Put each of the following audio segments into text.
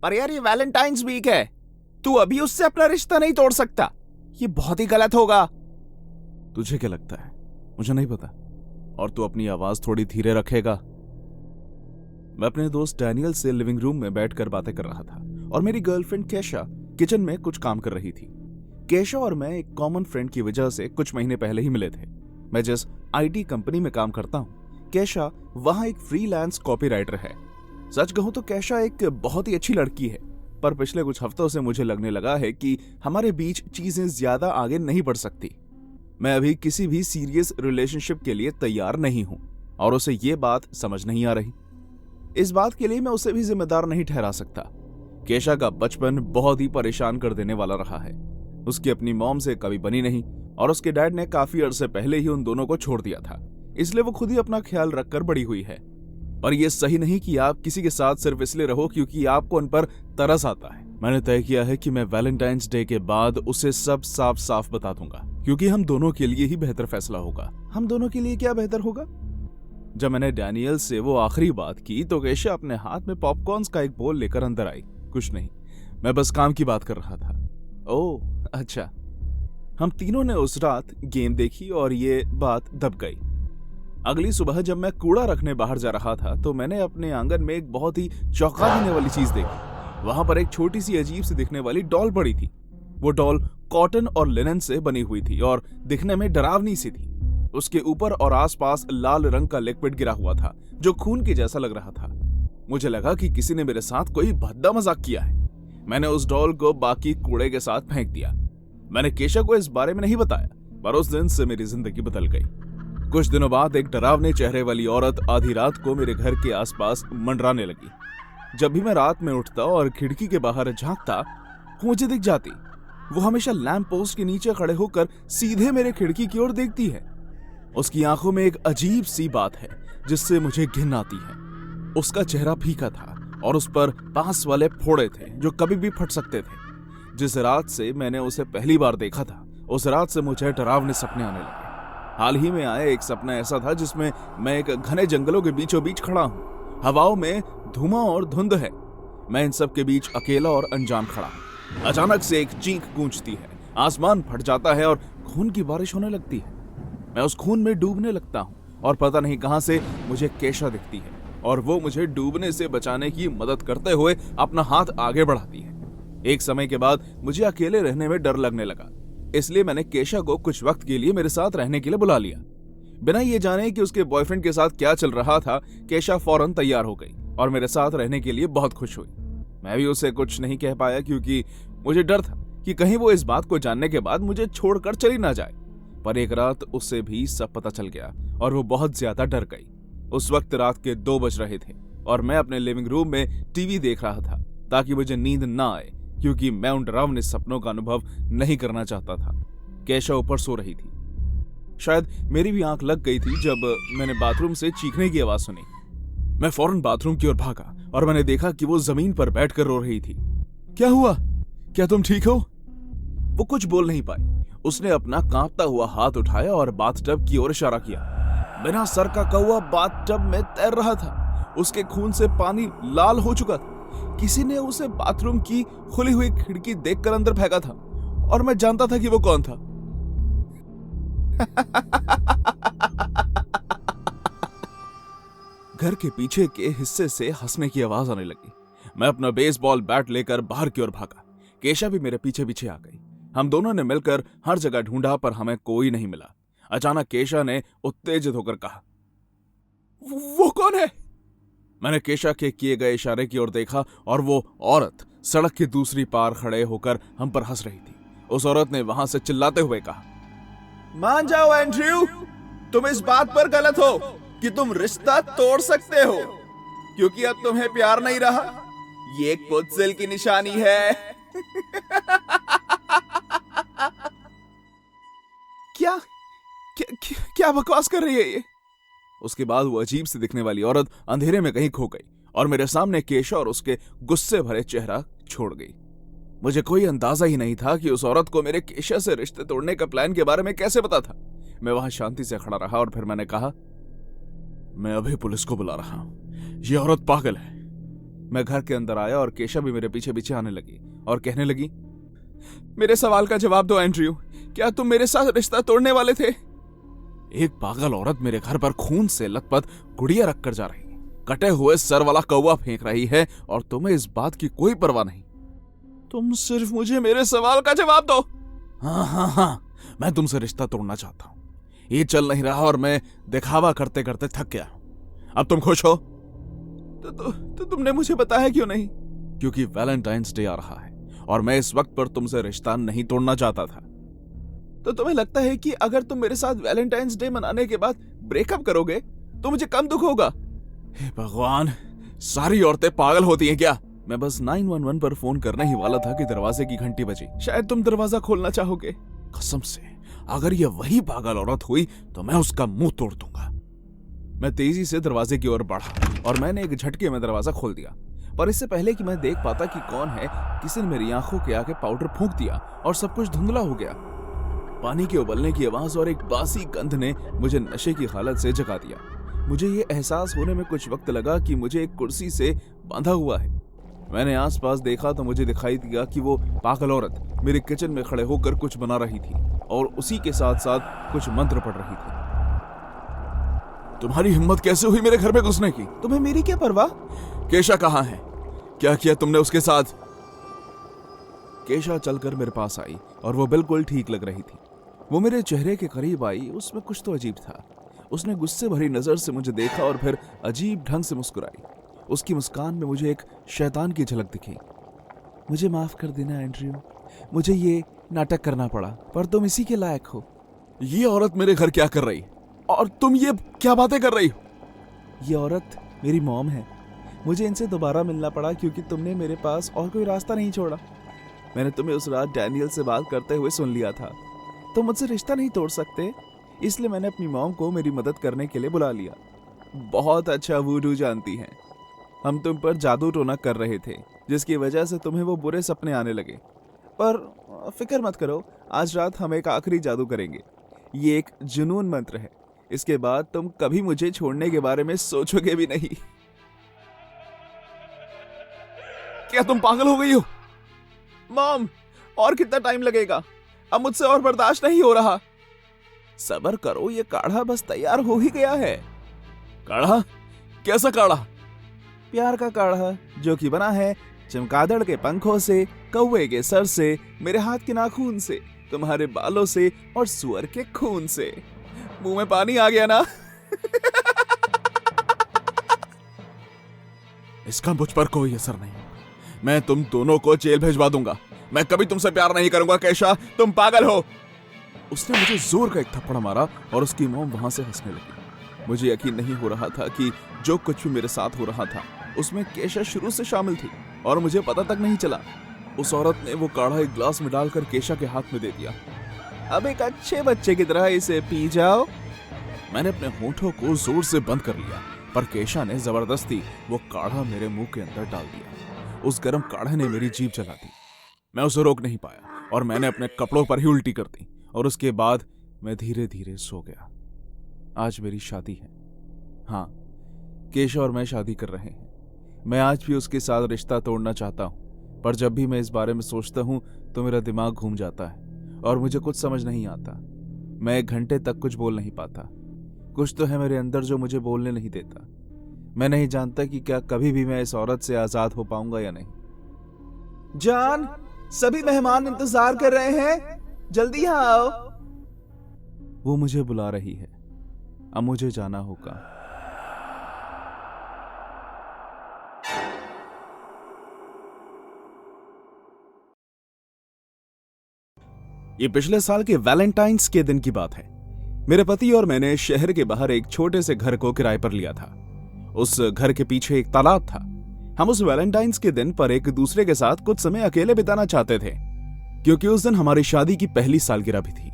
पर यार ये वैलेंटाइंस वीक है, तू अभी उससे अपना रिश्ता नहीं तोड़ सकता। ये बहुत ही गलत होगा। तुझे क्या लगता है? मुझे नहीं पता। और तू अपनी आवाज थोड़ी धीरे रखेगा। मैं अपने दोस्त डैनियल से लिविंग रूम में बैठकर बातें कर रहा था और मेरी गर्लफ्रेंड केशा किचन में कुछ काम कर रही थी। केशा और मैं एक कॉमन फ्रेंड की वजह से कुछ महीने पहले ही मिले थे। मैं जिस आईटी कंपनी में काम करता हूँ, केशा वहां एक फ्रीलांस कॉपीराइटर है। सच कहूं तो केशा एक बहुत ही अच्छी लड़की है, पर पिछले कुछ हफ्तों से मुझे लगने लगा है कि हमारे बीच चीजें ज्यादा आगे नहीं बढ़ सकती। मैं अभी किसी भी सीरियस रिलेशनशिप के लिए तैयार नहीं हूं और उसे ये बात समझ नहीं आ रही। इस बात के लिए मैं उसे भी जिम्मेदार नहीं ठहरा सकता। केशा का बचपन बहुत ही परेशान कर देने वाला रहा है। उसकी अपनी मॉम से कभी बनी नहीं और उसके डैड ने काफी अरसे पहले ही उन दोनों को छोड़ दिया था, इसलिए वो खुद ही अपना ख्याल रखकर बड़ी हुई है। पर यह सही नहीं कि आप किसी के साथ सिर्फ इसलिए रहो क्योंकि आपको उन पर तरस आता है। मैंने तय किया है कि मैं वैलेंटाइंस डे के बाद उसे सब साफ साफ बता दूंगा, क्योंकि हम दोनों के लिए ही बेहतर फैसला होगा। हम दोनों के लिए क्या बेहतर होगा? जब मैंने डैनियल से वो आखिरी बात की तो केशा अपने हाथ में पॉपकॉर्न्स का एक बोल लेकर अंदर आई। कुछ नहीं, मैं बस काम की बात कर रहा था। ओह अच्छा। हम तीनों ने उस रात गेम देखी और ये बात दब गई। अगली सुबह जब मैं कूड़ा रखने बाहर जा रहा था तो मैंने अपने आंगन में एक बहुत ही चौंका देने वाली चीज देखी। वहां पर एक छोटी सी अजीब सी दिखने वाली डॉल पड़ी थी। वो डॉल कॉटन और लिनन से बनी हुई थी और दिखने में डरावनी सी थी। उसके ऊपर और आसपास लाल रंग का लिक्विड गिरा हुआ था जो खून के जैसा लग रहा था। मुझे लगा कि किसी ने मेरे साथ कोई भद्दा मजाक किया है। मैंने उस डॉल को बाकी कूड़े के साथ फेंक दिया। मैंने केशा को इस बारे में नहीं बताया, पर उस दिन से मेरी जिंदगी बदल गई। कुछ दिनों बाद एक डरावने चेहरे वाली औरत आधी रात को मेरे घर के आसपास मंडराने लगी। जब भी मैं रात में उठता और खिड़की के बाहर झांकता, वो मुझे दिख जाती। वो हमेशा लैंप पोस्ट के नीचे खड़े होकर सीधे मेरे खिड़की की ओर देखती है। उसकी आंखों में एक अजीब सी बात है जिससे मुझे घिन आती है। उसका चेहरा फीका था और उस पर पास वाले फोड़े थे जो कभी भी फट सकते थे। जिस रात से मैंने उसे पहली बार देखा था, उस रात से मुझे डरावने सपने आने लगे। हाल ही में आया एक सपना ऐसा था जिसमें मैं एक घने जंगलों के बीचों बीच खड़ा हूँ। हवाओं में धुआं और धुंध है। मैं इन सब के बीच अकेला और अनजान खड़ा हूँ। अचानक से एक चीख गूंजती है, आसमान फट जाता है और खून की बारिश होने लगती है। मैं उस खून में डूबने लगता हूँ और पता नहीं कहां से मुझे केशा दिखती है और वो मुझे डूबने से बचाने की मदद करते हुए अपना हाथ आगे बढ़ाती है। एक समय के बाद मुझे अकेले रहने में डर लगने लगा, इसलिए मैंने केशा को कुछ वक्त के लिए मेरे साथ रहने के लिए बुला लिया। बिना ये जाने कि उसके बॉयफ्रेंड के साथ क्या चल रहा था, केशा फौरन तैयार हो गई और मेरे साथ रहने के लिए बहुत खुश हुई। मैं भी उसे कुछ नहीं कह पाया क्योंकि मुझे डर था कि कहीं वो इस बात को जानने के बाद मुझे छोड़कर चली ना जाए। पर एक रात उसे भी सब पता चल गया और वो बहुत ज्यादा डर गई। उस वक्त रात के 2 बज रहे थे और मैं अपने लिविंग रूम में टीवी देख रहा था ताकि मुझे नींद ना आए, क्योंकि मैं उन डरावने सपनों का अनुभव नहीं करना चाहता था। केशा ऊपर सो रही थी। शायद मेरी भी आंख लग गई थी जब मैंने बाथरूम से चीखने की आवाज सुनी। मैं फौरन बाथरूम की ओर भागा और मैंने देखा कि वो जमीन पर बैठकर रो रही थी। क्या हुआ? क्या तुम ठीक हो? वो कुछ बोल नहीं पाई। उसने अपना कांपता हुआ हाथ उठाया और बाथटब की ओर इशारा किया। बिना सर का कौवा बाथटब में तैर रहा था। उसके खून से पानी लाल हो चुका था। किसी ने उसे बाथरूम की खुली हुई खिड़की देखकर अंदर फेंका था और मैं जानता था कि वो कौन था। घर के पीछे के हिस्से से हंसने की आवाज आने लगी। मैं अपना बेसबॉल बैट लेकर बाहर की ओर भागा। केशा भी मेरे पीछे पीछे आ गई। हम दोनों ने मिलकर हर जगह ढूंढा पर हमें कोई नहीं मिला। अचानक केशा ने उत्तेजित होकर कहा, वो कौन है? मैंने केशा के किए गए इशारे की ओर देखा और वो औरत सड़क की दूसरी पार खड़े होकर हम पर हंस रही थी। उस औरत ने वहां से चिल्लाते हुए कहा, मान जाओ एंड्रयू, तुम इस बात पर गलत हो कि तुम रिश्ता तोड़ सकते हो, क्योंकि अब तुम्हें प्यार नहीं रहा। ये एक पुतसिल की निशानी है। क्या क्या क्या बकवास कर रही है ये? उसके बाद वो अजीब सी दिखने वाली औरत अंधेरे में कहीं खो गई और मेरे सामने केशा और उसके गुस्से भरे चेहरा छोड़ गई। मुझे कोई अंदाजा ही नहीं था कि उस औरत को मेरे केशा से रिश्ते तोड़ने का प्लान के बारे में कैसे पता था। मैं वहां शांति से खड़ा रहा और फिर मैंने कहा, मैं अभी पुलिस को बुला रहा हूं। ये औरत पागल है। मैं घर के अंदर आया और केशा भी मेरे पीछे पीछे आने लगी और कहने लगी, मेरे सवाल का जवाब दो एंड्रयू, क्या तुम मेरे साथ रिश्ता तोड़ने वाले थे? एक पागल औरत मेरे घर पर खून से लथपथ गुड़िया रखकर जा रही है, कटे हुए सर वाला कौवा फेंक रही है और तुम्हें इस बात की कोई परवाह नहीं। तुम सिर्फ मुझे मेरे सवाल का जवाब दो। हाँ, मैं तुमसे रिश्ता तोड़ना चाहता हूँ। ये चल नहीं रहा और मैं दिखावा करते करते थक गया। अब तुम खुश हो? तो तुमने मुझे बताया क्यों नहीं? क्योंकि वैलेंटाइंस डे आ रहा है और मैं इस वक्त पर तुमसे रिश्ता नहीं तोड़ना चाहता था। तो तुम्हें लगता है कि अगर तुम मेरे साथ वैलेंटाइंस डे मनाने के बाद ब्रेकअप करोगे तो मुझे कम दुख होगा? हे भगवान, सारी औरतें पागल होती हैं क्या? मैं बस 911 पर फोन करने ही वाला था कि दरवाजे की घंटी बजी। शायद तुम दरवाजा खोलना चाहोगे। कसम से, अगर यह वही पागल औरत हुई तो मैं उसका मुंह तोड़ दूंगा। मैं तेजी से दरवाजे की ओर बढ़ा और मैंने एक झटके में दरवाजा खोल दिया, पर इससे पहले कि मैं देख पाता कि कौन है, किसी ने मेरी आंखों के आगे पाउडर फूंक दिया और सब कुछ धुंधला हो गया। पानी के उबलने की आवाज और एक बासी गंध ने मुझे नशे की हालत से जगा दिया। मुझे ये एहसास होने में कुछ वक्त लगा कि मुझे एक कुर्सी से बांधा हुआ है। मैंने आसपास देखा तो मुझे दिखाई दिया कि वो पागल औरत मेरे किचन में खड़े होकर कुछ बना रही थी और उसी के साथ साथ कुछ मंत्र पढ़ रही थी। तुम्हारी हिम्मत कैसे हुई मेरे घर में घुसने की? तुम्हें मेरी क्या परवाह? केशा कहाँ है? क्या किया तुमने उसके साथ? केशा चलकर मेरे पास आई और वो बिल्कुल ठीक लग रही थी। वो मेरे चेहरे के करीब आई, उसमें कुछ तो अजीब था। उसने गुस्से भरी नजर से मुझे देखा और फिर अजीब ढंग से मुस्कुराई। उसकी मुस्कान में मुझे एक शैतान की झलक दिखी। मुझे माफ कर देना एंड्रयू, मुझे ये नाटक करना पड़ा, पर तुम इसी के लायक हो। ये औरत मेरे घर क्या कर रही? और तुम ये क्या बातें कर रही हो? ये औरत मेरी मॉम है। मुझे इनसे दोबारा मिलना पड़ा क्योंकि तुमने मेरे पास और कोई रास्ता नहीं छोड़ा। मैंने तुम्हें उस रात डैनियल से बात करते हुए सुन लिया था। तुम मुझसे रिश्ता नहीं तोड़ सकते, इसलिए मैंने अपनी मॉम को मेरी मदद करने के लिए बुला लिया। बहुत अच्छा वूडू जानती हैं। हम तुम पर जादू टोना कर रहे थे जिसकी वजह से तुम्हें वो बुरे सपने आने लगे। पर फिक्र मत करो, आज रात हम एक आखिरी जादू करेंगे। ये एक जुनून मंत्र है। इसके बाद तुम कभी मुझे छोड़ने के बारे में सोचोगे भी नहीं। क्या तुम पागल हो गई हो? मॉम, और कितना टाइम लगेगा? अब मुझसे और बर्दाश्त नहीं हो रहा। सब्र करो, ये काढ़ा बस तैयार हो ही गया है। काढ़ा? कैसा काढ़ा? प्यार का काढ़ा, जो कि बना है चमगादड़ के पंखों से, कौवे के सर से, मेरे हाथ के नाखून से, तुम्हारे बालों से और सुअर के खून से। मुंह में पानी आ गया ना? इसका मुझ पर कोई असर नहीं। मैं तुम दोनों को जेल भेजवा दूंगा। मैं कभी तुमसे प्यार नहीं करूंगा केशा, तुम पागल हो। उसने मुझे जोर का एक थप्पड़ मारा और उसकी मॉम वहां से हंसने लगी। मुझे यकीन नहीं हो रहा था कि जो कुछ भी मेरे साथ हो रहा था उसमें केशा शुरू से शामिल थी और मुझे पता तक नहीं चला। उस औरत ने वो काढ़ा एक ग्लास में डालकर केशा के हाथ में दे दिया। अब एक अच्छे बच्चे की तरह इसे पी जाओ। मैंने अपने होठों को जोर से बंद कर लिया, पर केशा ने जबरदस्ती वो काढ़ा मेरे मुंह के अंदर डाल दिया। उस गर्म काढ़े ने मेरी जीभ जला दी। मैं उसे रोक नहीं पाया और मैंने अपने कपड़ों पर ही उल्टी कर दी और उसके बाद मैं धीरे धीरे सो गया। आज मेरी शादी है। हाँ, केशा और मैं शादी कर रहे हैं। मैं आज भी उसके साथ रिश्ता तोड़ना चाहता हूं, पर जब भी मैं इस बारे में सोचता हूं तो मेरा दिमाग घूम जाता है और मुझे कुछ समझ नहीं आता। मैं 1 घंटे तक कुछ बोल नहीं पाता। कुछ तो है मेरे अंदर जो मुझे बोलने नहीं देता। मैं नहीं जानता कि क्या कभी भी मैं इस औरत से आजाद हो पाऊंगा या नहीं। जान, सभी मेहमान इंतजार कर रहे हैं, जल्दी यहाँ आओ। वो मुझे बुला रही है। अब मुझे जाना होगा। ये पिछले साल के वैलेंटाइंस के दिन की बात है। मेरे पति और मैंने शहर के बाहर एक छोटे से घर को किराए पर लिया था। उस घर के पीछे एक तालाब था। हम उस वैलेंटाइंस के दिन पर एक दूसरे के साथ कुछ समय अकेले बिताना चाहते थे, क्योंकि उस दिन हमारी शादी की पहली सालगिरह भी थी।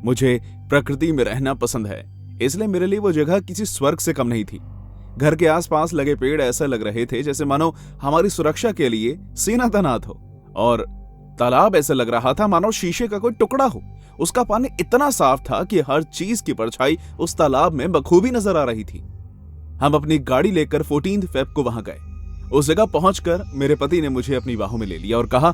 मुझे प्रकृति में रहना पसंद है, इसलिए मेरे लिए वो जगह किसी स्वर्ग से कम नहीं थी। घर के आसपास लगे पेड़ ऐसा लग रहे थे जैसे मानो हमारी सुरक्षा के लिए सेना तैनात हो, और तालाब ऐसा लग रहा था मानो शीशे का कोई टुकड़ा हो। उसका पानी इतना साफ था कि हर चीज की परछाई उस तालाब में बखूबी नजर आ रही थी। हम अपनी गाड़ी लेकर 14 फेब को वहां गए उस जगह पहुंचकर मेरे पति ने मुझे अपनी बाहों में ले लिया और कहा,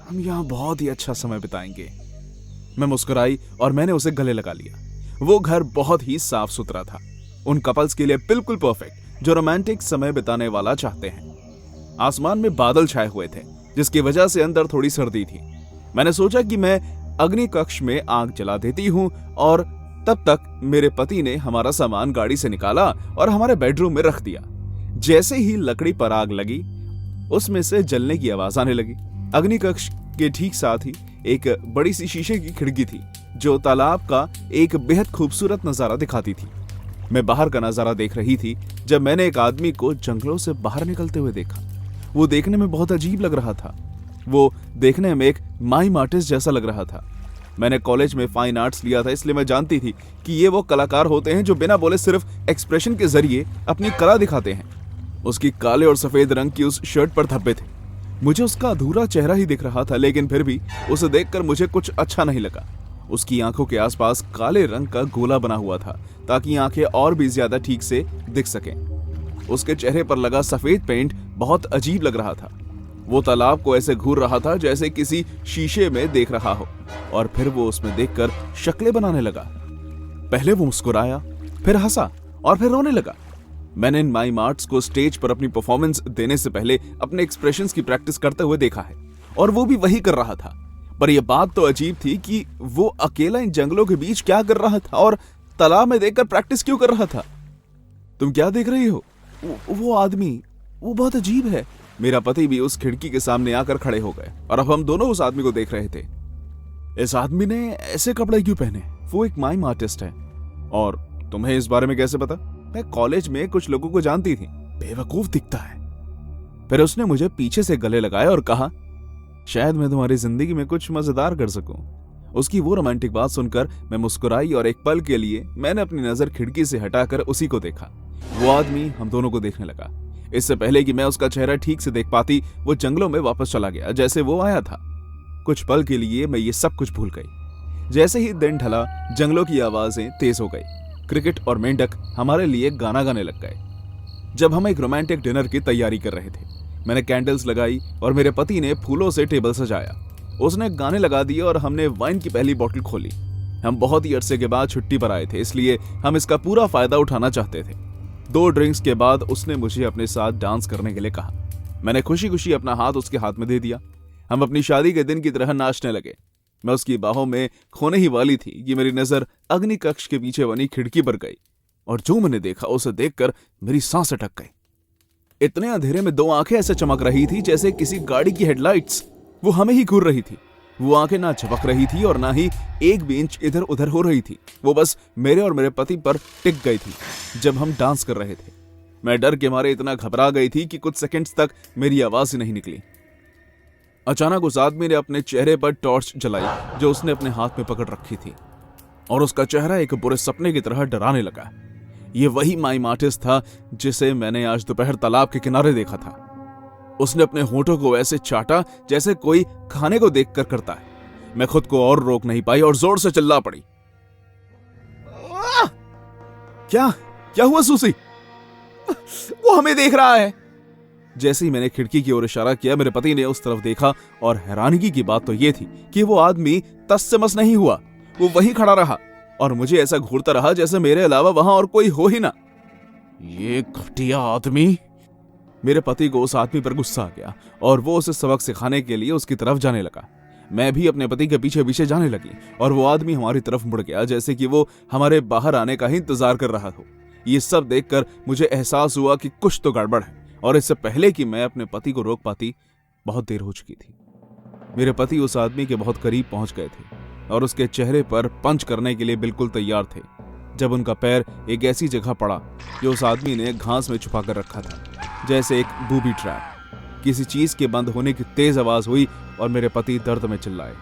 हम यहां बहुत ही अच्छा समय बिताएंगे। मैं मुस्कुराई और मैंने उसे गले लगा लिया। वो घर बहुत ही साफ सुथरा था, उन कपल्स के लिए बिल्कुल परफेक्ट जो रोमांटिक समय बिताने वाला चाहते हैं। आसमान में बादल छाए हुए थे, जिसकी वजह से अंदर थोड़ी सर्दी थी। मैंने सोचा कि मैं अग्नि कक्ष में आग जला देती हूं और तब तक मेरे पति ने हमारा सामान गाड़ी से निकाला और हमारे बेडरूम में रख दिया। जैसे ही लकड़ी पर आग लगी, उसमें से जलने की आवाज आने लगी। अग्नि कक्ष के ठीक साथ ही एक बड़ी सी शीशे की खिड़की थी जो तालाब का एक बेहद खूबसूरत नजारा दिखाती थी। मैं बाहर का नजारा देख रही थी जब मैंने एक आदमी को जंगलों से बाहर निकलते हुए देखा। वो देखने में बहुत अजीब लग रहा था। वो देखने में एक माइम आर्टिस्ट जैसा लग रहा था। मैंने कॉलेज में फाइन आर्ट्स लिया था, इसलिए मैं जानती थी कि ये वो कलाकार होते हैं जो बिना बोले सिर्फ एक्सप्रेशन के जरिए अपनी कला दिखाते हैं। उसकी काले और सफेद रंग की उस शर्ट पर धब्बे थे। मुझे उसका अधूरा चेहरा ही दिख रहा था, लेकिन फिर भी उसे देखकर मुझे कुछ अच्छा नहीं लगा। उसकी आंखों के आसपास काले रंग का गोला बना हुआ था ताकि आंखें और भी ज्यादा ठीक से दिख सकें। उसके चेहरे पर लगा सफेद पेंट बहुत अजीब लग रहा था। वो तालाब को ऐसे घूर रहा था जैसे किसी शीशे में देख रहा हो, और फिर वो उसमें देखकर शक्लें बनाने लगा। पहले वो मुस्कुराया, फिर हंसा और फिर रोने लगा। मैंने इन माइम आर्ट्स को स्टेज पर अपनी परफॉर्मेंस देने से पहले अपने एक्सप्रेशंस की प्रैक्टिस करते हुए देखा है, और वो भी वही कर रहा था। पर यह बात तो अजीब थी कि वो अकेला इन जंगलों के बीच क्या कर रहा था और तालाब में देखकर प्रैक्टिस क्यों कर रहा था। तुम क्या देख रही हो? वो आदमी, वो बहुत अजीब है। मेरा पति भी उस खिड़की के सामने आकर खड़े हो गए और अब हम दोनों उस आदमी को देख रहे थे। इस आदमी ने ऐसे कपड़े क्यों पहने? वो एक माइम आर्टिस्ट है। और तुम्हें इस बारे में कैसे पता? मैं कॉलेज में कुछ लोगों को जानती थी। बेवकूफ दिखता है। फिर उसने मुझे पीछे से गले लगाया और कहा, शायद मैं तुम्हारी जिंदगी में कुछ मजेदार कर सकूं। उसकी वो रोमांटिक बात सुनकर मैं मुस्कुराई और एक पल के लिए मैंने अपनी नजर खिड़की से हटाकर उसी को देखा। वो आदमी हम दोनों को देखने लगा। इससे पहले कि मैं उसका चेहरा ठीक से देख पाती, वो जंगलों में वापस चला गया जैसे वो आया था। कुछ पल के लिए मैं ये सब कुछ भूल गई। जैसे ही दिन ढला, जंगलों की आवाजें तेज हो गई। क्रिकेट और मेंढक हमारे लिए गाना गाने लग गए। जब हम एक रोमांटिक डिनर की तैयारी कर रहे थे, मैंने कैंडल्स लगाई और मेरे पति ने फूलों से टेबल सजाया। उसने गाने लगा दिए और हमने वाइन की पहली बोतल खोली। हम बहुत ही अरसे के बाद छुट्टी पर आए थे, इसलिए हम इसका पूरा फायदा उठाना चाहते थे। 2 ड्रिंक्स के बाद उसने मुझे अपने साथ डांस करने के लिए कहा। मैंने खुशी खुशी अपना हाथ उसके हाथ में दे दिया। हम अपनी शादी के दिन की तरह नाचने लगे। मैं उसकी बाहों में खोने ही वाली थी कि मेरी नजर अग्नि कक्ष के पीछे बनी खिड़की पर गई, और जो मैंने देखा उसे देखकर मेरी सांस अटक गई। इतने अंधेरे में 2 आंखें ऐसे चमक रही थी जैसे किसी गाड़ी की हेडलाइट्स। वो हमें ही घूर रही थी। वो आंखें ना झपक रही थी और ना ही एक भी इंच इधर उधर हो रही थी। वो बस मेरे और मेरे पति पर टिक गई थी जब हम डांस कर रहे थे। मैं डर के मारे इतना घबरा गई थी कि कुछ सेकंड्स तक मेरी आवाज ही नहीं निकली। अचानक उस आदमी ने अपने चेहरे पर टॉर्च जलाई जो उसने अपने हाथ में पकड़ रखी थी, और उसका चेहरा एक बुरे सपने की तरह डराने लगा। ये वही माइम आर्टिस्ट था जिसे मैंने आज दोपहर तालाब के किनारे देखा था। उसने अपने होठों को ऐसे चाटा जैसे कोई खाने को देखकर करता है। मैं खुद को और रोक नहीं पाई और जोर से चिल्ला पड़ी, क्या क्या हुआ सूसी? वो हमें देख रहा है। जैसे ही मैंने खिड़की की ओर इशारा किया, मेरे पति ने उस तरफ देखा, और हैरानगी की बात तो यह थी कि वो आदमी तस से मस नहीं हुआ। वो वहीं खड़ा रहा और मुझे ऐसा घूरता रहा जैसे मेरे अलावा वहां और कोई हो ही ना। ये घटिया आदमी। मेरे पति को उस आदमी पर गुस्सा आ गया और वो उसे सबक सिखाने के लिए उसकी तरफ जाने लगा। मैं भी अपने पति के पीछे पीछे जाने लगी और वो आदमी हमारी तरफ मुड़ गया जैसे कि वो हमारे बाहर आने का ही इंतजार कर रहा हो। ये सब देखकर मुझे एहसास हुआ कि कुछ तो गड़बड़ है, और इससे पहले कि मैं अपने पति को रोक पाती, बहुत देर हो चुकी थी। मेरे पति उस आदमी के बहुत करीब पहुंच गए थे और उसके चेहरे पर पंच करने के लिए बिल्कुल तैयार थे जब उनका पैर एक ऐसी जगह पड़ा जो उस आदमी ने घास में छुपा कर रखा था, जैसे एक बूबी ट्रैप। किसी चीज के बंद होने की तेज आवाज हुई और मेरे पति दर्द में चिल्लाए।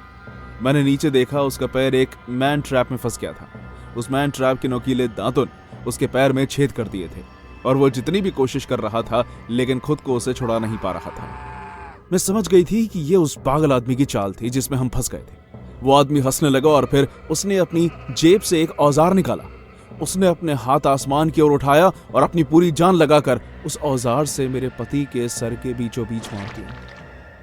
मैंने नीचे देखा, उसका पैर एक मैन ट्रैप में फंस गया था। उस मैन ट्रैप के नुकीले दांतों ने उसके पैर में छेद कर दिए थे और वो जितनी भी कोशिश कर रहा था लेकिन खुद को उसे छुड़ा नहीं पा रहा था। मैं समझ गई थी कि ये उस पागल आदमी की चाल थी जिसमें हम फंस गए थे। वो आदमी हंसने लगा और फिर उसने अपनी जेब से एक औजार निकाला। उसने अपने हाथ आसमान की ओर उठाया और अपनी पूरी जान लगाकर उस औजार से मेरे पति के सर के बीचों बीच मार दिया।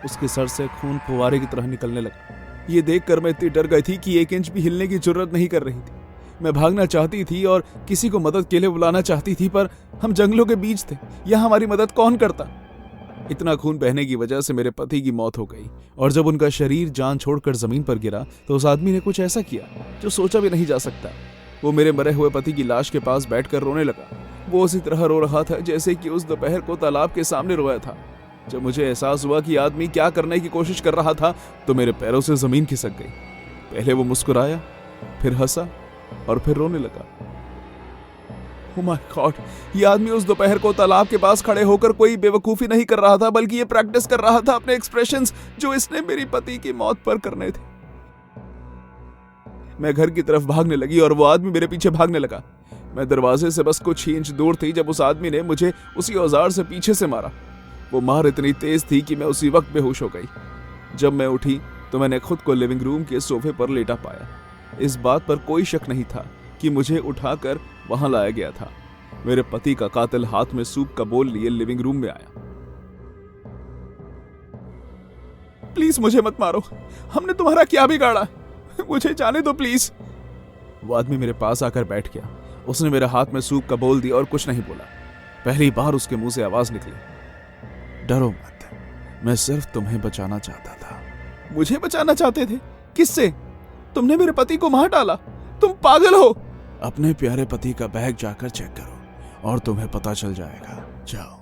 उसके सर से खून फुवारे की तरह निकलने लगा। ये देखकर मैं इतनी डर गई थी कि 1 इंच भी हिलने की जरूरत नहीं कर रही थी। मैं भागना चाहती थी और किसी को मदद के लिए बुलाना चाहती थी, पर हम जंगलों के बीच थे, यह हमारी मदद कौन करता। इतना खून बहने की वजह से मेरे पति की मौत हो गई और जब उनका शरीर जान छोड़कर जमीन पर गिरा तो उस आदमी ने कुछ ऐसा किया जो सोचा भी नहीं जा सकता। वो मेरे मरे हुए पति की लाश के पास बैठकर रोने लगा। वो उसी तरह रो रहा था जैसे कि उस दोपहर को तालाब के सामने रोया था। जब मुझे एहसास हुआ कि आदमी क्या करने की कोशिश कर रहा था तो मेरे पैरों से जमीन खिसक गई। पहले वो मुस्कुराया, फिर हंसा और फिर रोने लगा। ओह माय गॉड, ये आदमी उस दोपहर को तालाब के पास खड़े होकर कोई बेवकूफी नहीं कर रहा था, बल्कि ये प्रैक्टिस कर रहा था अपने एक्सप्रेशंस जो इसने मेरी पति की मौत पर करने थे। मैं घर की तरफ भागने लगी और वो आदमी मेरे पीछे भागने लगा। मैं दरवाजे से बस कुछ ही इंच दूर थी जब उस आदमी ने मुझे उसी औजार से पीछे से मारा। वो मार इतनी तेज थी कि मैं उसी वक्त बेहोश हो गई। जब मैं उठी तो मैंने खुद को लिविंग रूम के सोफे पर लेटा पाया। इस बात पर कोई शक नहीं था कि मुझे उठाकर वहां लाया गया था। मेरे पति का कातिल हाथ में सूप का बोल लिए लिविंग रूम में आया। प्लीज मुझे मत मारो, हमने तुम्हारा क्या बिगाड़ा, मुझे जाने दो प्लीज। वो आदमी मेरे पास आकर बैठ गया। उसने मेरे हाथ में सूप का बोल दिया और कुछ नहीं बोला। पहली बार उसके मुंह से आवाज निकली, डरो मत, मैं सिर्फ तुम्हें बचाना चाहता था। मुझे बचाना चाहते थे? किससे? तुमने मेरे पति को मार डाला, तुम पागल हो। अपने प्यारे पति का बैग जाकर चेक करो और तुम्हें पता चल जाएगा, जाओ।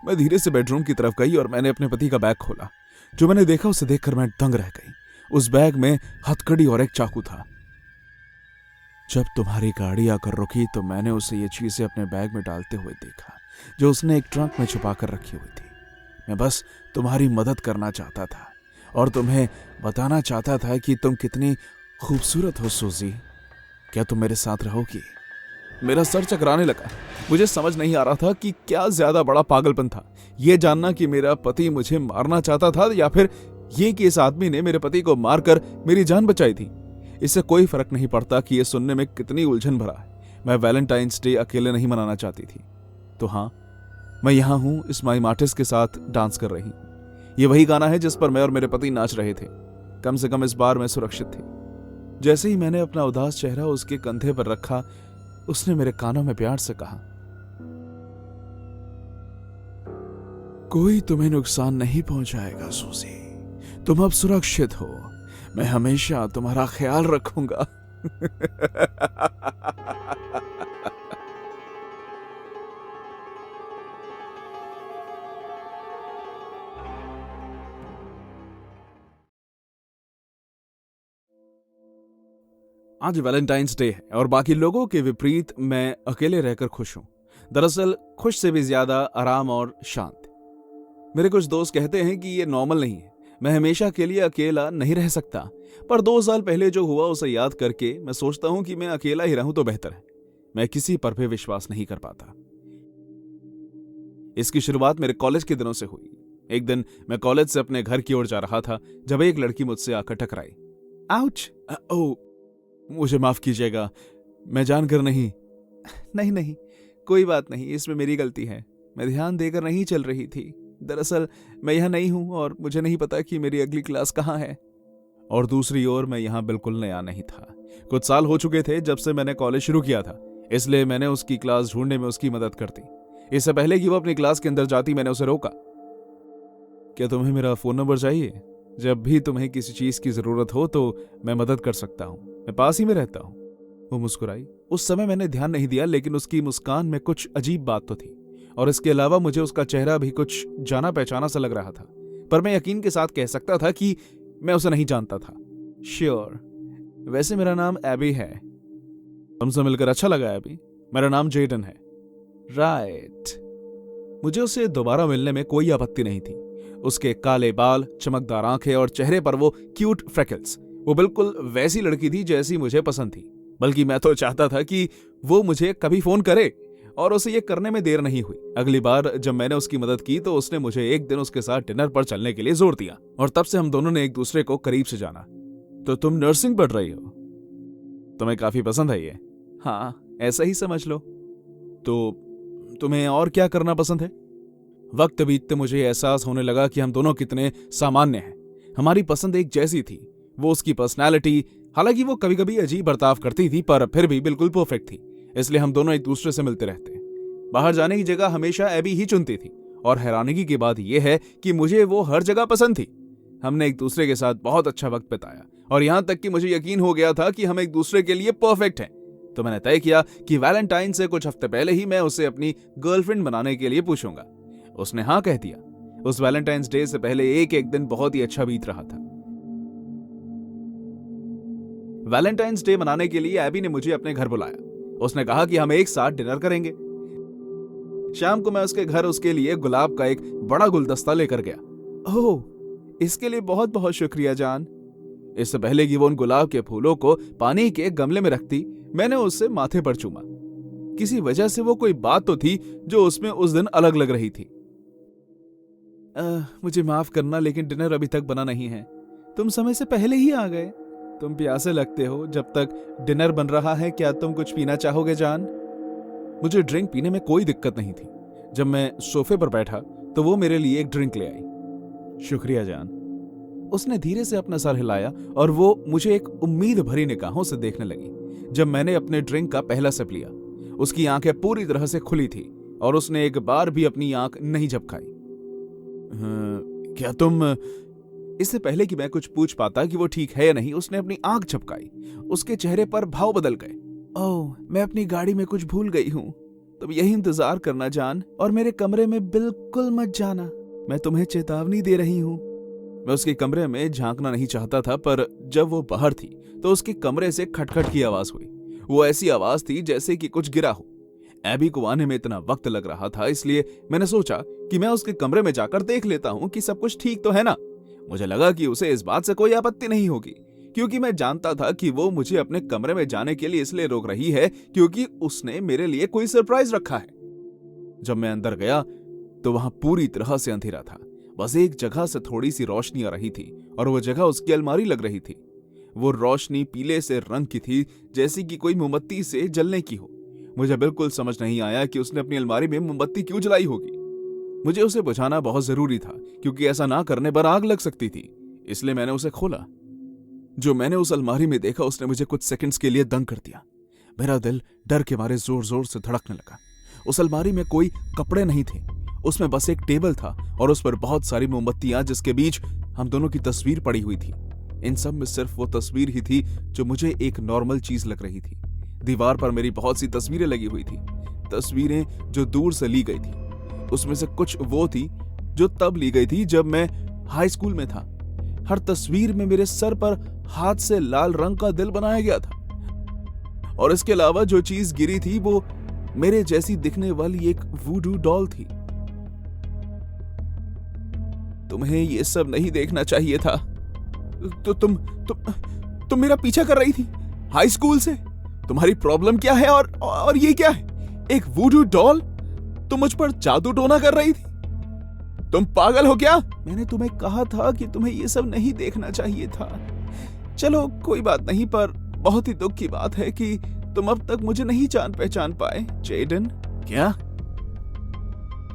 मैं धीरे से बेडरूम की तरफ गई और मैंने अपने पति का बैग खोला। जो मैंने देखा उसे देखकर मैं दंग रह गई। उस बैग में हथकड़ी और एक चाकू था। जब तुम्हारी गाड़ी आकर रुकी तो मैंने उसे ये चीजें अपने बैग में डालते हुए देखा जो उसने एक ट्रंक में छुपा कर रखी हुई थी। मैं बस तुम्हारी मदद करना चाहता था और तुम्हें बताना चाहता था कि तुम कितनी खूबसूरत हो सूजी। क्या तुम मेरे साथ रहोगी? मेरा सर चकराने लगा। मुझे समझ नहीं आ रहा था कि क्या ज्यादा बड़ा पागलपन था, यह जानना कि मेरा पति मुझे मारना चाहता था या फिर ये कि इस आदमी ने मेरे पति को मारकर मेरी जान बचाई थी। इससे कोई फर्क नहीं पड़ता कि यह सुनने में कितनी उलझन भरा है। मैं वैलेंटाइंस डे अकेले नहीं मनाना चाहती थी। तो हाँ, मैं यहां हूं इस माई मार्टिस के साथ डांस कर रही। ये वही गाना है जिस पर मैं और मेरे पति नाच रहे थे। कम से कम इस बार मैं सुरक्षित थी। जैसे ही मैंने अपना उदास चेहरा उसके कंधे पर रखा, उसने मेरे कानों में प्यार से कहा, कोई तुम्हें नुकसान नहीं पहुंचाएगा सूजी, तुम अब सुरक्षित हो। मैं हमेशा तुम्हारा ख्याल रखूंगा। आज वैलेंटाइंस डे है और बाकी लोगों के विपरीत मैं अकेले रहकर खुश हूं। दरअसल खुश से भी ज्यादा आराम और शांत। मेरे कुछ दोस्त कहते हैं कि ये नॉर्मल नहीं है, मैं हमेशा के लिए अकेला नहीं रह सकता। पर 2 साल पहले जो हुआ उसे याद करके मैं सोचता हूं कि मैं अकेला ही रहूं तो बेहतर है। मैं किसी पर भी विश्वास नहीं कर पाता। इसकी शुरुआत मेरे कॉलेज के दिनों से हुई। एक दिन मैं कॉलेज से अपने घर की ओर जा रहा था जब एक लड़की मुझसे आकर टकराई। आउच! ओह, मुझे माफ कीजिएगा, मैं जानकर नहीं। नहीं नहीं, कोई बात नहीं, इसमें मेरी गलती है। मैं ध्यान देकर नहीं चल रही थी। दरअसल मैं यहाँ नहीं हूं और मुझे नहीं पता कि मेरी अगली क्लास कहाँ है। और दूसरी ओर मैं यहाँ बिल्कुल नया नहीं था। कुछ साल हो चुके थे जब से मैंने कॉलेज शुरू किया था, इसलिए मैंने उसकी क्लास ढूंढने में उसकी मदद करती। इससे पहले कि वो अपनी क्लास के अंदर जाती मैंने उसे रोका। क्या तुम्हें मेरा फोन नंबर चाहिए? जब भी तुम्हें किसी चीज की जरूरत हो तो मैं मदद कर सकता हूँ, मैं पास ही में रहता हूँ। वो मुस्कुराई। उस समय मैंने ध्यान नहीं दिया, लेकिन उसकी मुस्कान में कुछ अजीब बात तो थी और इसके अलावा मुझे उसका चेहरा भी कुछ जाना पहचाना सा लग रहा था। पर मैं यकीन के साथ कह सकता था कि मैं उसे नहीं जानता था। श्योर, वैसे मेरा नाम एबी है। तुमसे मिलकर अच्छा लगा एबी। मेरा नाम जेडन है। राइट। मुझे उससे दोबारा मिलने में कोई आपत्ति नहीं थी। उसके काले बाल, चमकदार आंखें और चेहरे पर वो क्यूट फ्रेकल्स, वो बिल्कुल वैसी लड़की थी जैसी मुझे पसंद थी। बल्कि मैं तो चाहता था कि वो मुझे कभी फोन करे, और उसे ये करने में देर नहीं हुई। अगली बार जब मैंने उसकी मदद की तो उसने मुझे एक दिन उसके साथ डिनर पर चलने के लिए जोर दिया और तब से हम दोनों ने एक दूसरे को करीब से जाना। तो तुम नर्सिंग पढ़ रही हो? तुम्हें काफी पसंद है ये? हाँ, ऐसा ही समझ लो। तो तुम्हें और क्या करना पसंद है? वक्त बीतते मुझे एहसास होने लगा कि हम दोनों कितने सामान्य हैं। हमारी पसंद एक जैसी थी। वो उसकी पर्सनैलिटी, हालांकि वो कभी कभी अजीब बर्ताव करती थी पर फिर भी बिल्कुल परफेक्ट थी, इसलिए हम दोनों एक दूसरे से मिलते रहते। बाहर जाने की जगह हमेशा एबी ही चुनती थी और हैरानगी की बात यह है कि मुझे वो हर जगह पसंद थी। हमने एक दूसरे के साथ बहुत अच्छा वक्त बिताया और यहां तक कि मुझे यकीन हो गया था कि हम एक दूसरे के लिए परफेक्ट हैं। तो मैंने तय किया कि वैलेंटाइन से कुछ हफ्ते पहले ही मैं उसे अपनी गर्लफ्रेंड बनाने के लिए पूछूंगा। उसने हाँ कह दिया। उस वैलेंटाइंस डे से पहले एक एक दिन बहुत ही अच्छा बीत रहा था। वैलेंटाइंस डे मनाने के लिए एबी ने मुझे अपने घर बुलाया। उसने कहा कि हम एक साथ डिनर करेंगे। शाम को मैं उसके घर उसके लिए गुलाब का एक बड़ा गुलदस्ता लेकर गया। ओह, इसके लिए बहुत बहुत शुक्रिया जान। इससे पहले कि वो उन गुलाब के फूलों को पानी के गमले में रखती, मैंने उससे माथे पर चूमा। किसी वजह से वो कोई बात तो थी जो उसमें उस दिन अलग लग रही थी। मुझे माफ करना, लेकिन डिनर अभी तक बना नहीं है। तुम समय से पहले ही आ गए। तुम प्यासे लगते हो। जब तक डिनर बन रहा है, क्या तुम कुछ पीना चाहोगे जान? मुझे ड्रिंक पीने में कोई दिक्कत नहीं थी। जब मैं सोफे पर बैठा तो वो मेरे लिए एक ड्रिंक ले आई। शुक्रिया जान। उसने धीरे से अपना सर हिलाया और वो मुझे एक उम्मीद भरी निगाहों से देखने लगी। जब मैंने अपने ड्रिंक का पहला सिप लिया, उसकी आंखें पूरी तरह से खुली थी और उसने एक बार भी अपनी आंख नहीं झपकाई। क्या तुम... इससे पहले कि मैं कुछ पूछ पाता कि वो ठीक है या नहीं, उसने अपनी आंख झपकाई। उसके चेहरे पर भाव बदल गए। ओह, मैं अपनी गाड़ी में कुछ भूल गई हूँ। तुम यही इंतजार करना जान और मेरे कमरे में बिल्कुल मत जाना। मैं तुम्हें चेतावनी दे रही हूँ। मैं उसके कमरे में झांकना नहीं चाहता था, पर जब वो बाहर थी तो उसके कमरे से खटखट की आवाज हुई। वो ऐसी आवाज थी जैसे कि कुछ गिरा हो। एबी को आने में इतना वक्त लग रहा था, इसलिए मैंने सोचा कि मैं उसके कमरे में जाकर देख लेता हूँ कि सब कुछ ठीक तो है ना। मुझे लगा कि उसे इस बात से कोई आपत्ति नहीं होगी, क्योंकि मैं जानता था कि वो मुझे अपने कमरे में जाने के लिए इसलिए रोक रही है क्योंकि उसने मेरे लिए कोई सरप्राइज रखा है। जब मैं अंदर गया तो वहां पूरी तरह से अंधेरा था। बस एक जगह से थोड़ी सी रोशनी आ रही थी और वो जगह उसकी अलमारी लग रही थी। वो रोशनी पीले से रंग की थी, जैसी कि कोई मोमबत्ती से जलने की हो। मुझे बिल्कुल समझ नहीं आया कि उसने अपनी अलमारी में मोमबत्ती क्यों जलाई होगी। मुझे उसे बुझाना बहुत जरूरी था, क्योंकि ऐसा ना करने पर आग लग सकती थी। इसलिए मैंने उसे खोला। जो मैंने उस अलमारी में देखा, उसने मुझे कुछ सेकंड्स के लिए दंग कर दिया। मेरा दिल डर के मारे जोर जोर से धड़कने लगा। उस अलमारी में कोई कपड़े नहीं थे, उसमें बस एक टेबल था और उस पर बहुत सारी मोमबत्तियां, जिसके बीच हम दोनों की तस्वीर पड़ी हुई थी। इन सब में सिर्फ वो तस्वीर ही थी जो मुझे एक नॉर्मल चीज लग रही थी। दीवार पर मेरी बहुत सी तस्वीरें लगी हुई थी, तस्वीरें जो दूर से ली गई थी। उसमें से कुछ वो थी जो तब ली गई थी जब मैं हाई स्कूल में था। हर तस्वीर में मेरे सर पर हाथ से लाल रंग का दिल बनाया गया था, और इसके अलावा जो चीज गिरी थी वो मेरे जैसी दिखने वाली एक वूडू डॉल थी। तुम्हें ये सब नहीं देखना चाहिए था। तो तुम मेरा पीछा कर रही थी हाई स्कूल से। तुम्हारी प्रॉब्लम क्या है? और ये क्या है? एक वूडू डॉल? तुम मुझ पर जादू टोना कर रही थी? तुम पागल हो क्या? मैंने तुम्हें कहा था कि तुम्हें ये सब नहीं देखना चाहिए था। चलो कोई बात नहीं, पर बहुत ही दुख की बात है कि तुम अब तक मुझे नहीं जान पहचान पाए, जेडन। क्या?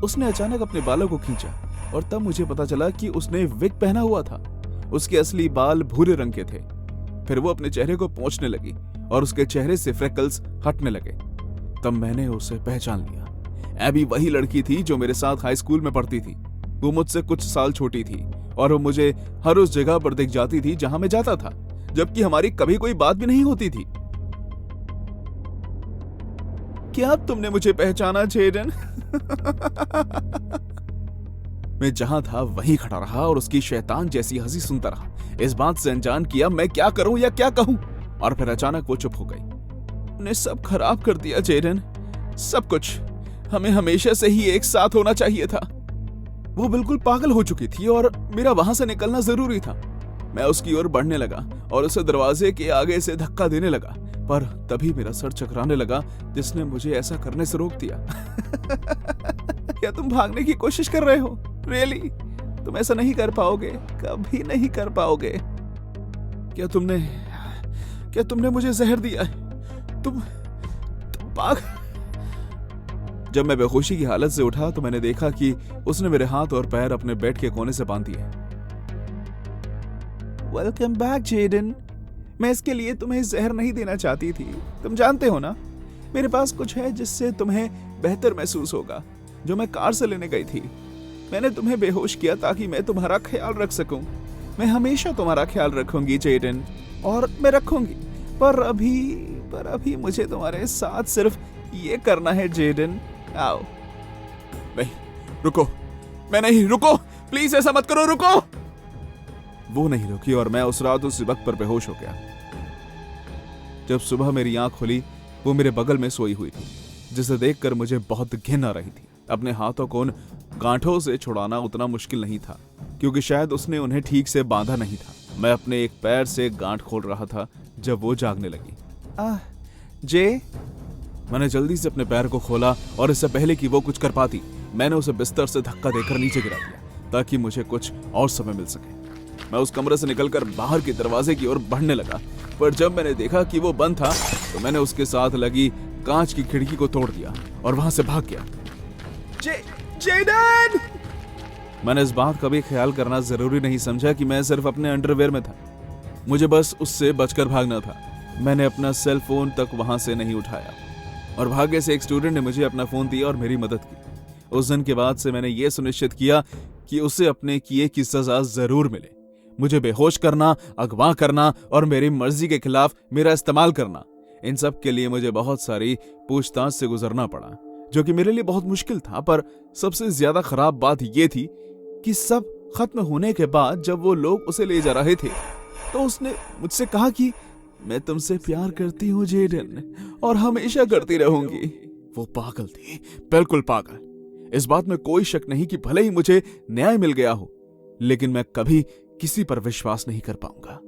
उसने अचानक अपने बालों को खींचा और तब मुझे पता चला कि उसने विग पहना हुआ था। उसके असली बाल भूरे रंग के थे। फिर वो अपने चेहरे को पोंछने लगी और उसके चेहरे से फ्रेकल्स हटने लगे। तब मैंने उसे पहचान लिया। एबी वही लड़की थी जो मेरे साथ हाई स्कूल में पढ़ती थी। वो मुझसे कुछ साल छोटी थी और वो मुझे हर उस जगह पर दिख जाती थी जहां मैं जाता था, जबकि हमारी कभी कोई बात भी नहीं होती थी। क्या तुमने मुझे पहचाना, जेडन? मैं जहां था वहीं खड़ा रहा और उसकी शैतान जैसी हंसी सुनता रहा, इस बात से अनजान किया मैं क्या करूं या क्या कहूं। और फिर अचानक वो चुप हो गई। तुमने सब खराब कर दिया, जेडन। सब कुछ। हमें हमेशा से ही एक साथ होना चाहिए था। वो बिल्कुल पागल हो चुकी थी और मेरा वहां से निकलना जरूरी था। मैं उसकी ओर बढ़ने लगा और उसे दरवाजे के आगे से धक्का देने लगा, पर तभी मेरा सर चकराने लगा, जिसने मुझे ऐसा करने से रोक दिया। क्या तुम भागने की कोशिश कर रहे हो? रियली? तुम ऐसा नहीं कर पाओगे, कभी नहीं कर पाओगे। क्या तुमने मुझे जहर दिया है? पाग। जब मैं बेहोशी की हालत से उठा तो मैंने देखा कि उसने मेरे हाथ और पैर अपने बेड के कोने से बांध दिए। Welcome back Jayden. मैं इसके लिए तुम्हें जहर नहीं देना चाहती थी। तुम जानते हो ना, मेरे पास कुछ है जिससे तुम्हें बेहतर महसूस होगा, जो मैं कार से लेने गई थी। मैंने तुम्हें बेहोश किया ताकि मैं तुम्हारा ख्याल रख सकूं। मैं हमेशा तुम्हारा ख्याल रखूंगी जेडन, और मैं रखूंगी। पर अभी मुझे तुम्हारे साथ सिर्फ ये करना है जेडन। आओ। नहीं, रुको। मैं नहीं, रुको प्लीज, ऐसा मत करो, रुको। वो नहीं रुकी और मैं उस रात उस वक्त पर बेहोश हो गया। जब सुबह मेरी आंख खुली, वो मेरे बगल में सोई हुई थी, जिसे देखकर मुझे बहुत घिन आ रही थी। अपने हाथों को उन गांठों से छुड़ाना उतना मुश्किल नहीं था, क्योंकि शायद उसने उन्हें ठीक से बांधा नहीं था। मैं अपने एक पैर से गांठ खोल रहा था जब वो जागने लगी। जे। मैंने जल्दी से अपने पैर को खोला और इससे पहले कि वो कुछ कर पाती, मैंने उसे बिस्तर से धक्का देकर नीचे गिरा दिया ताकि मुझे कुछ और समय मिल सके। मैं उस कमरे से निकलकर बाहर के दरवाजे की ओर बढ़ने लगा, पर जब मैंने देखा कि वो बंद था तो मैंने उसके साथ लगी कांच की खिड़की को तोड़ दिया और वहां से भाग गया। जेडन! मैंने इस बात का भी ख्याल करना जरूरी नहीं समझा कि मैं सिर्फ अपने अंडरवेयर में था। मुझे बस उससे बचकर भागना था। मैंने अपना सेल फोन तक वहां से नहीं उठाया और भाग्य से एक स्टूडेंट ने मुझे अपना फोन दिया और मेरी मदद की। उस दिन के बाद से मैंने ये सुनिश्चित किया कि उसे अपने किए की सजा जरूर मिले। मुझे बेहोश करना, अगवा करना और मेरी मर्जी के खिलाफ मेरा इस्तेमाल करना, इन सब के लिए मुझे बहुत सारी पूछताछ से गुजरना पड़ा, जो कि मेरे लिए बहुत मुश्किल था। पर सबसे ज्यादा खराब बात यह थी कि सब खत्म होने के बाद जब वो लोग उसे ले जा रहे थे तो उसने मुझसे कहा कि मैं तुमसे प्यार करती हूँ जेडन, और हमेशा करती रहूंगी। वो पागल थी, बिल्कुल पागल। इस बात में कोई शक नहीं कि भले ही मुझे न्याय मिल गया हो, लेकिन मैं कभी किसी पर विश्वास नहीं कर पाऊंगा।